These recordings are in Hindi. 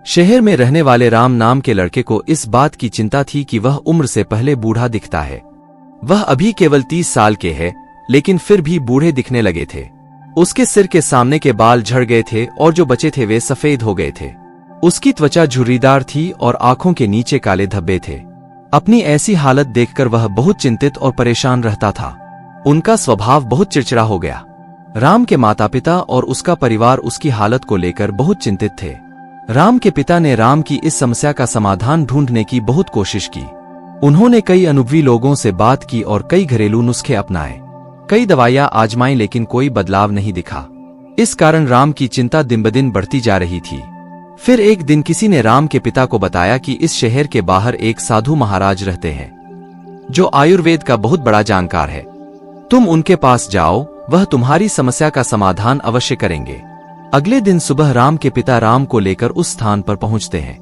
शहर में रहने वाले राम नाम के लड़के को इस बात की चिंता थी कि वह उम्र से पहले बूढ़ा दिखता है। वह अभी केवल 30 साल के है, लेकिन फिर भी बूढ़े दिखने लगे थे। उसके सिर के सामने के बाल झड़ गए थे और जो बचे थे वे सफेद हो गए थे। उसकी त्वचा झुर्रीदार थी और आंखों के नीचे काले धब्बे थे। अपनी ऐसी हालत देखकर वह बहुत चिंतित और परेशान रहता था। उनका स्वभाव बहुत चिड़चिड़ा हो गया। राम के माता पिता और उसका परिवार उसकी हालत को लेकर बहुत चिंतित थे। राम के पिता ने राम की इस समस्या का समाधान ढूंढने की बहुत कोशिश की। उन्होंने कई अनुभवी लोगों से बात की और कई घरेलू नुस्खे अपनाए। कई दवाइयां आजमाई, लेकिन कोई बदलाव नहीं दिखा। इस कारण राम की चिंता दिन ब दिन बढ़ती जा रही थी। फिर एक दिन किसी ने राम के पिता को बताया कि इस शहर के बाहर एक साधु महाराज रहते हैं, जो आयुर्वेद का बहुत बड़ा जानकार है। तुम उनके पास जाओ, वह तुम्हारी समस्या का समाधान अवश्य करेंगे। अगले दिन सुबह राम के पिता राम को लेकर उस स्थान पर पहुंचते हैं,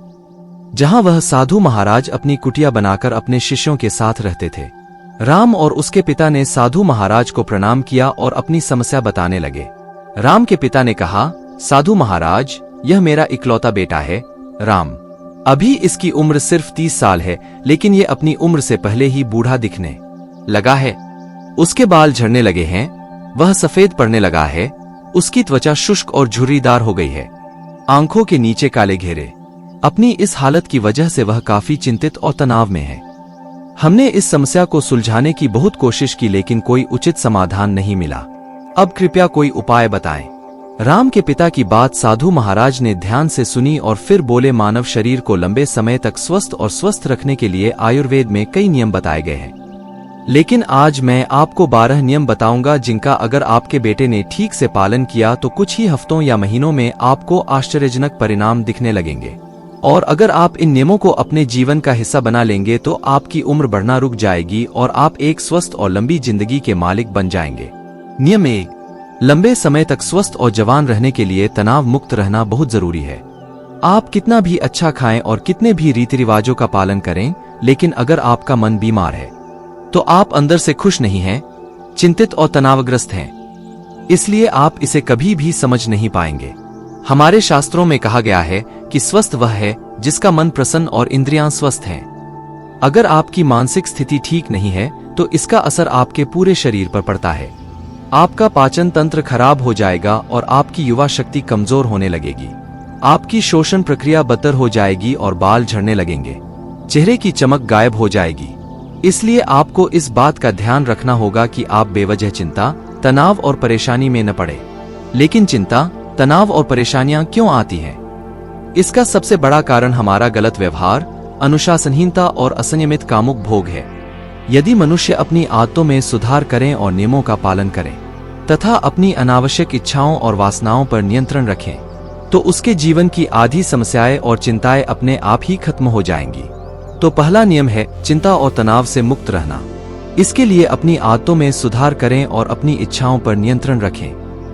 जहां वह साधु महाराज अपनी कुटिया बनाकर अपने शिष्यों के साथ रहते थे। राम और उसके पिता ने साधु महाराज को प्रणाम किया और अपनी समस्या बताने लगे। राम के पिता ने कहा, साधु महाराज, यह मेरा इकलौता बेटा है राम। अभी इसकी उम्र सिर्फ 30 साल है, लेकिन ये अपनी उम्र से पहले ही बूढ़ा दिखने लगा है। उसके बाल झड़ने लगे हैं, वह सफेद पड़ने लगा है, उसकी त्वचा शुष्क और झुर्रीदार हो गई है, आंखों के नीचे काले घेरे। अपनी इस हालत की वजह से वह काफी चिंतित और तनाव में है। हमने इस समस्या को सुलझाने की बहुत कोशिश की, लेकिन कोई उचित समाधान नहीं मिला। अब कृपया कोई उपाय बताएं। राम के पिता की बात साधु महाराज ने ध्यान से सुनी और फिर बोले, मानव शरीर को लंबे समय तक स्वस्थ रखने के लिए आयुर्वेद में कई नियम बताए गए हैं, लेकिन आज मैं आपको 12 नियम बताऊंगा, जिनका अगर आपके बेटे ने ठीक से पालन किया तो कुछ ही हफ्तों या महीनों में आपको आश्चर्यजनक परिणाम दिखने लगेंगे। और अगर आप इन नियमों को अपने जीवन का हिस्सा बना लेंगे तो आपकी उम्र बढ़ना रुक जाएगी और आप एक स्वस्थ और लंबी जिंदगी के मालिक बन जाएंगे। नियम 1, लंबे समय तक स्वस्थ और जवान रहने के लिए तनाव मुक्त रहना बहुत जरूरी है। आप कितना भी अच्छा खाएं और कितने भी रीति रिवाजों का पालन करें, लेकिन अगर आपका मन बीमार है तो आप अंदर से खुश नहीं हैं, चिंतित और तनावग्रस्त हैं। इसलिए आप इसे कभी भी समझ नहीं पाएंगे। हमारे शास्त्रों में कहा गया है कि स्वस्थ वह है जिसका मन प्रसन्न और इंद्रियां स्वस्थ हैं। अगर आपकी मानसिक स्थिति ठीक नहीं है तो इसका असर आपके पूरे शरीर पर पड़ता है। आपका पाचन तंत्र खराब हो जाएगा और आपकी युवा शक्ति कमजोर होने लगेगी। आपकी शोषण प्रक्रिया बदतर हो जाएगी और बाल झड़ने लगेंगे। चेहरे की चमक गायब हो जाएगी। इसलिए आपको इस बात का ध्यान रखना होगा कि आप बेवजह चिंता, तनाव और परेशानी में न पड़े। लेकिन चिंता, तनाव और परेशानियां क्यों आती हैं? इसका सबसे बड़ा कारण हमारा गलत व्यवहार, अनुशासनहीनता और असंयमित कामुक भोग है। यदि मनुष्य अपनी आदतों में सुधार करें और नियमों का पालन करें तथा अपनी अनावश्यक इच्छाओं और वासनाओं पर नियंत्रण रखें, तो उसके जीवन की आधी समस्याएं और चिंताएं अपने आप ही खत्म हो जाएंगी। तो पहला नियम है चिंता और तनाव से मुक्त रहना। इसके लिए अपनी आदतों में सुधार करें और अपनी इच्छाओं पर नियंत्रण रखें।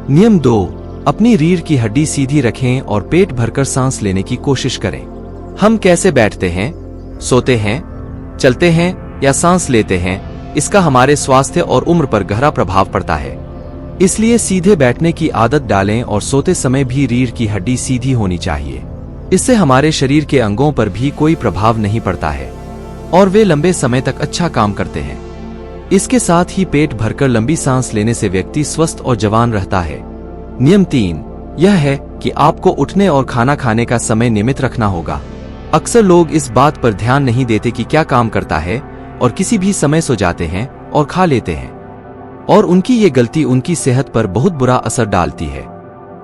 नियम 2, अपनी रीढ़ की हड्डी सीधी रखें और पेट भरकर सांस लेने की कोशिश करें। हम कैसे बैठते हैं, सोते हैं, चलते हैं या सांस लेते हैं, इसका हमारे स्वास्थ्य और उम्र पर गहरा प्रभाव पड़ता है। इसलिए सीधे बैठने की आदत डालें और सोते समय भी रीढ़ की हड्डी सीधी होनी चाहिए। इससे हमारे शरीर के अंगों पर भी कोई प्रभाव नहीं पड़ता है और वे लंबे समय तक अच्छा काम करते हैं। इसके साथ ही पेट भरकर लंबी सांस लेने से व्यक्ति स्वस्थ और जवान रहता है। नियम 3 यह है कि आपको उठने और खाना खाने का समय नियमित रखना होगा। अक्सर लोग इस बात पर ध्यान नहीं देते कि क्या काम करता है और किसी भी समय सो जाते हैं और खा लेते हैं, और उनकी ये गलती उनकी सेहत पर बहुत बुरा असर डालती है।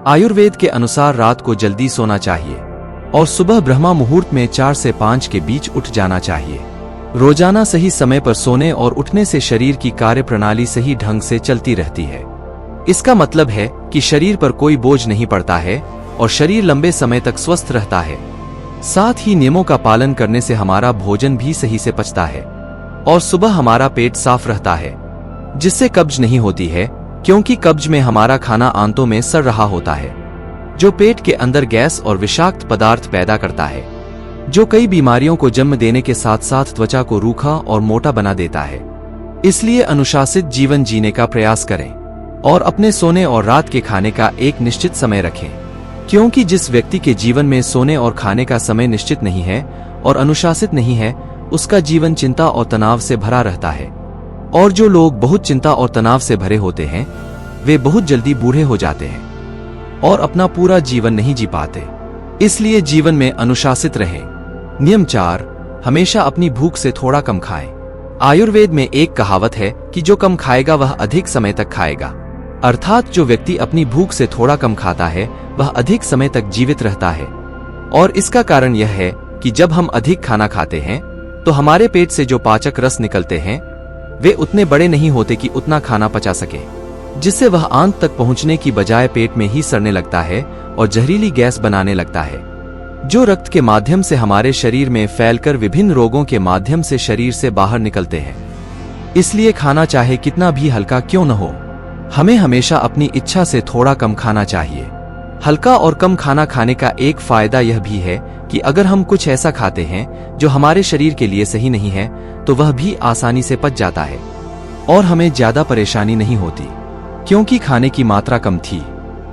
आयुर्वेद के अनुसार रात को जल्दी सोना चाहिए और सुबह ब्रह्मा मुहूर्त में 4 से 5 के बीच उठ जाना चाहिए। रोजाना सही समय पर सोने और उठने से शरीर की कार्य प्रणाली सही ढंग से चलती रहती है। इसका मतलब है कि शरीर पर कोई बोझ नहीं पड़ता है और शरीर लंबे समय तक स्वस्थ रहता है। साथ ही नियमों का पालन करने से हमारा भोजन भी सही से पचता है और सुबह हमारा पेट साफ रहता है, जिससे कब्ज नहीं होती है, क्योंकि कब्ज में हमारा खाना आंतों में सड़ रहा होता है, जो पेट के अंदर गैस और विषाक्त पदार्थ पैदा करता है, जो कई बीमारियों को जन्म देने के साथ साथ त्वचा को रूखा और मोटा बना देता है। इसलिए अनुशासित जीवन जीने का प्रयास करें और अपने सोने और रात के खाने का एक निश्चित समय रखें। क्योंकि जिस व्यक्ति के जीवन में सोने और खाने का समय निश्चित नहीं है और अनुशासित नहीं है, उसका जीवन चिंता और तनाव से भरा रहता है। और जो लोग बहुत चिंता और तनाव से भरे होते हैं, वे बहुत जल्दी बूढ़े हो जाते हैं और अपना पूरा जीवन नहीं जी पाते। इसलिए जीवन में अनुशासित रहें। नियम 4, हमेशा अपनी भूख से थोड़ा कम खाएं। आयुर्वेद में एक कहावत है कि जो कम खाएगा वह अधिक समय तक खाएगा। अर्थात जो व्यक्ति अपनी भूख से थोड़ा कम खाता है वह अधिक समय तक जीवित रहता है। और इसका कारण यह है कि जब हम अधिक खाना खाते हैं तो हमारे पेट से जो पाचक रस निकलते हैं वे उतने बड़े नहीं होते कि उतना खाना पचा सके, जिससे वह आंत तक पहुंचने की बजाय पेट में ही सड़ने लगता है और जहरीली गैस बनाने लगता है, जो रक्त के माध्यम से हमारे शरीर में फैलकर विभिन्न रोगों के माध्यम से शरीर से बाहर निकलते हैं। इसलिए खाना चाहे कितना भी हल्का क्यों न हो, हमें हमेशा अपनी इच्छा से थोड़ा कम खाना चाहिए। हल्का और कम खाना खाने का एक फायदा यह भी है कि अगर हम कुछ ऐसा खाते हैं जो हमारे शरीर के लिए सही नहीं है तो वह भी आसानी से पच जाता है और हमें ज्यादा परेशानी नहीं होती, क्योंकि खाने की मात्रा कम थी।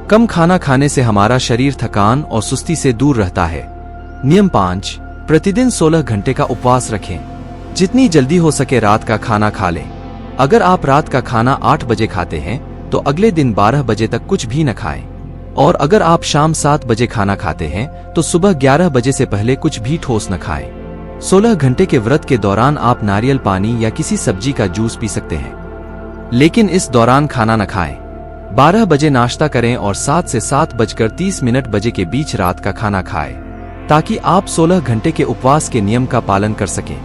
कम खाना खाने से हमारा शरीर थकान और सुस्ती से दूर रहता है। नियम 5, प्रतिदिन 16 घंटे का उपवास रखें। जितनी जल्दी हो सके रात का खाना खा लें। अगर आप रात का खाना 8 बजे खाते हैं तो अगले दिन 12 बजे तक कुछ भी न खाएं। और अगर आप शाम 7 बजे खाना खाते हैं तो सुबह 11 बजे से पहले कुछ भी ठोस न खाएं। 16 घंटे के व्रत के दौरान आप नारियल पानी या किसी सब्जी का जूस पी सकते हैं, लेकिन इस दौरान खाना न खाएं। 12 बजे नाश्ता करें और 7 से 7:30 बजे के बीच रात का खाना खाएं, ताकि आप 16 घंटे के उपवास के नियम का पालन कर सकें।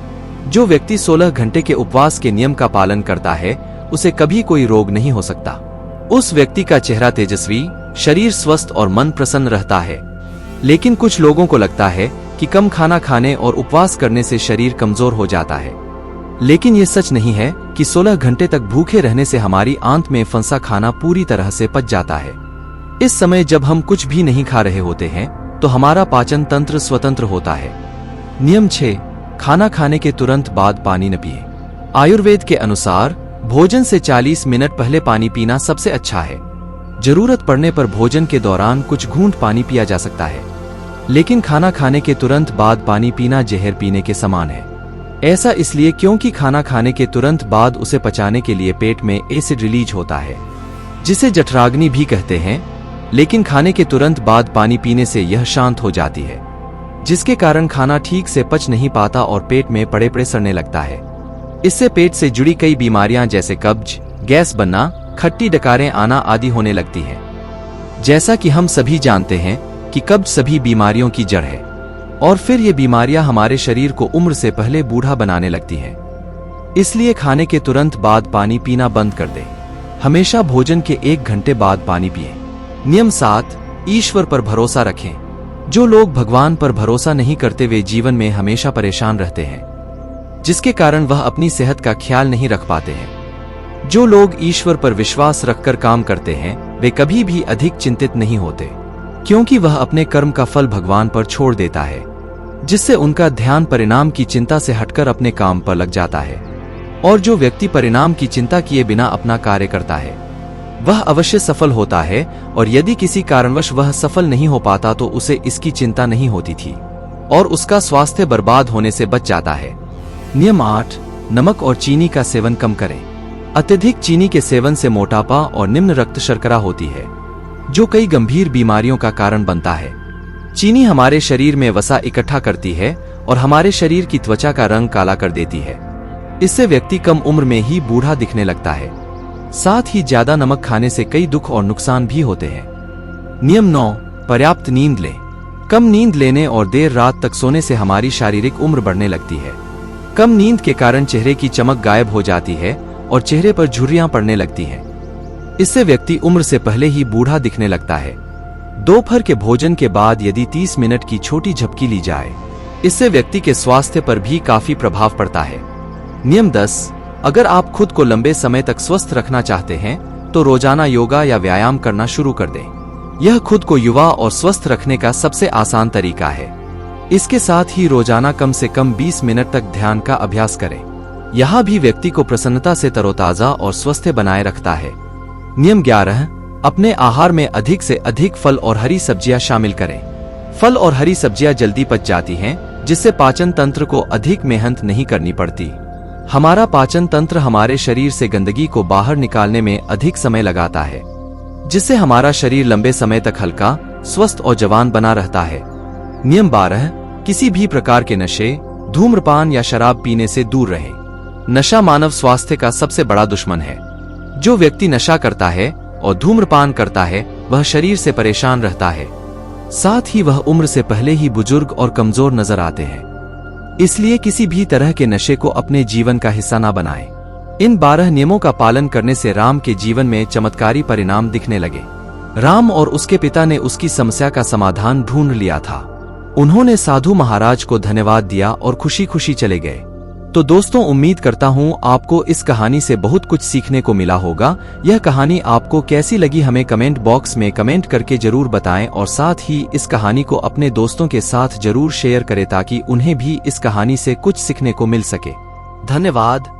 जो व्यक्ति 16 घंटे के उपवास के नियम का पालन करता है उसे कभी कोई रोग नहीं हो सकता। उस व्यक्ति का चेहरा तेजस्वी, शरीर स्वस्थ और मन प्रसन्न रहता है। लेकिन कुछ लोगों को लगता है कि कम खाना खाने और उपवास करने से शरीर कमजोर हो जाता है, लेकिन ये सच नहीं है कि 16 घंटे तक भूखे रहने से हमारी आंत में फंसा खाना पूरी तरह से पच जाता है। इस समय जब हम कुछ भी नहीं खा रहे होते हैं तो हमारा पाचन तंत्र स्वतंत्र होता है। नियम 6, खाना खाने के तुरंत बाद पानी न पिए। आयुर्वेद के अनुसार भोजन से 40 मिनट पहले पानी पीना सबसे अच्छा है। जरूरत पड़ने पर भोजन के दौरान कुछ घूंट पानी पिया जा सकता है, लेकिन खाना खाने के तुरंत बाद पानी पीना जहर पीने के समान है। ऐसा इसलिए क्योंकि खाना खाने के तुरंत बाद उसे पचाने के लिए पेट में एसिड रिलीज होता है, जिसे जठराग्नि भी कहते हैं। लेकिन खाने के तुरंत बाद पानी पीने से यह शांत हो जाती है, जिसके कारण खाना ठीक से पच नहीं पाता और पेट में पड़े पड़े सड़ने लगता है। इससे पेट से जुड़ी कई बीमारियां जैसे कब्ज, गैस बनना, खट्टी डकारें आना आदि होने लगती हैं। जैसा कि हम सभी जानते हैं कि कब्ज सभी बीमारियों की जड़ है और फिर ये बीमारियां हमारे शरीर को उम्र से पहले बूढ़ा बनाने लगती हैं। इसलिए खाने के तुरंत बाद पानी पीना बंद कर दें। हमेशा भोजन के 1 घंटे बाद पानी पिएं। नियम 7, ईश्वर पर भरोसा रखें। जो लोग भगवान पर भरोसा नहीं करते वे जीवन में हमेशा परेशान रहते हैं, जिसके कारण वह अपनी सेहत का ख्याल नहीं रख पाते हैं। जो लोग ईश्वर पर विश्वास रखकर काम करते हैं वे कभी भी अधिक चिंतित नहीं होते, क्योंकि वह अपने कर्म का फल भगवान पर छोड़ देता है, जिससे उनका ध्यान परिणाम की चिंता से हटकर अपने काम पर लग जाता है। और जो व्यक्ति परिणाम की चिंता किए बिना अपना कार्य करता है वह अवश्य सफल होता है, और यदि किसी कारणवश वह सफल नहीं हो पाता तो उसे इसकी चिंता नहीं होती थी और उसका स्वास्थ्य बर्बाद होने से बच जाता है। नियम 8, नमक और चीनी का सेवन कम करें। अत्यधिक चीनी के सेवन से मोटापा और निम्न रक्त शर्करा होती है, जो कई गंभीर बीमारियों का कारण बनता है। चीनी हमारे शरीर में वसा इकट्ठा करती है और हमारे शरीर की त्वचा का रंग काला कर देती है। इससे व्यक्ति कम उम्र में ही बूढ़ा दिखने लगता है। साथ ही ज्यादा नमक खाने से कई दुख और नुकसान भी होते हैं। नियम 9, पर्याप्त नींद लें। कम नींद लेने और देर रात तक सोने से हमारी शारीरिक उम्र बढ़ने लगती है। कम नींद के कारण चेहरे की चमक गायब हो जाती है और चेहरे पर झुर्रियां पड़ने लगती हैं। इससे व्यक्ति उम्र से पहले ही बूढ़ा दिखने लगता है। दोपहर के भोजन के बाद यदि 30 मिनट की छोटी झपकी ली जाए, इससे व्यक्ति के स्वास्थ्य पर भी काफी प्रभाव पड़ता है। नियम 10, अगर आप खुद को लंबे समय तक स्वस्थ रखना चाहते हैं तो रोजाना योगा या व्यायाम करना शुरू कर दें। यह खुद को युवा और स्वस्थ रखने का सबसे आसान तरीका है। इसके साथ ही रोजाना कम से कम 20 मिनट तक ध्यान का अभ्यास करें। यह भी व्यक्ति को प्रसन्नता से तरोताजा और स्वस्थ बनाए रखता है। नियम 11, अपने आहार में अधिक से अधिक फल और हरी सब्जियां शामिल करें। फल और हरी सब्जियां जल्दी पच जाती हैं, जिससे पाचन तंत्र को अधिक मेहनत नहीं करनी पड़ती। हमारा पाचन तंत्र हमारे शरीर से गंदगी को बाहर निकालने में अधिक समय लगाता है, जिससे हमारा शरीर लंबे समय तक हल्का, स्वस्थ और जवान बना रहता है। नियम 12, किसी भी प्रकार के नशे, धूम्रपान या शराब पीने से दूर रहें। नशा मानव स्वास्थ्य का सबसे बड़ा दुश्मन है। जो व्यक्ति नशा करता है और धूम्रपान करता है, वह शरीर से परेशान रहता है, साथ ही वह उम्र से पहले ही बुजुर्ग और कमजोर नजर आते हैं। इसलिए किसी भी तरह के नशे को अपने जीवन का हिस्सा ना बनाएं। इन 12 नियमों का पालन करने से राम के जीवन में चमत्कारी परिणाम दिखने लगे। राम और उसके पिता ने उसकी समस्या का समाधान ढूंढ लिया था। उन्होंने साधु महाराज को धन्यवाद दिया और खुशी खुशी चले गए। तो दोस्तों, उम्मीद करता हूं आपको इस कहानी से बहुत कुछ सीखने को मिला होगा। यह कहानी आपको कैसी लगी हमें कमेंट बॉक्स में कमेंट करके जरूर बताएं और साथ ही इस कहानी को अपने दोस्तों के साथ जरूर शेयर करें ताकि उन्हें भी इस कहानी से कुछ सीखने को मिल सके। धन्यवाद।